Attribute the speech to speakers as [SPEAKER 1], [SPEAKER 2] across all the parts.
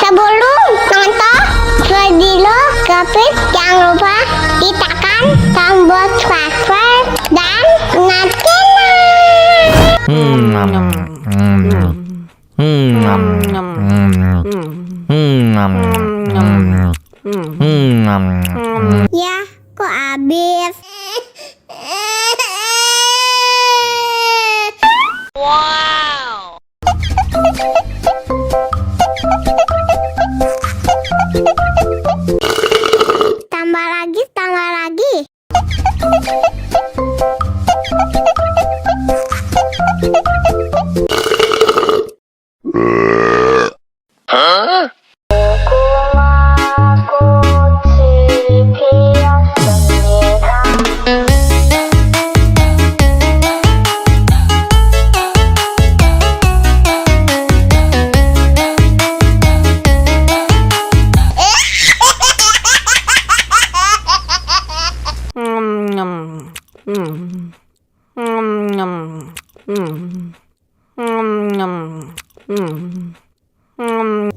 [SPEAKER 1] Sebelum nonton video Kepit, jangan lupa ditekan tombol subscribe dan ya, kok habis? Wow. Tambah lagi, tambah lagi. Hah?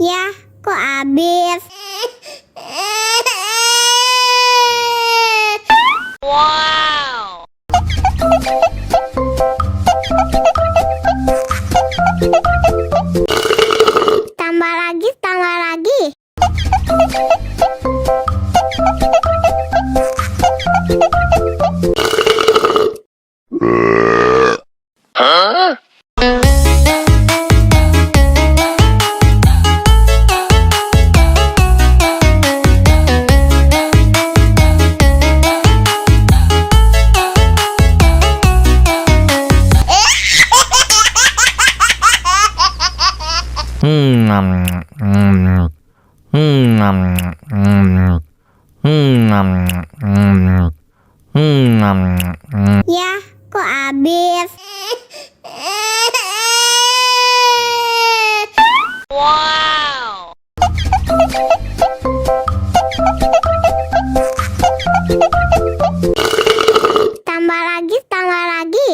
[SPEAKER 1] Ya, kok habis? Wow. Tambah lagi, tambah lagi. Hah? Ya, kok habis? Wow. Tambah lagi, tambah lagi.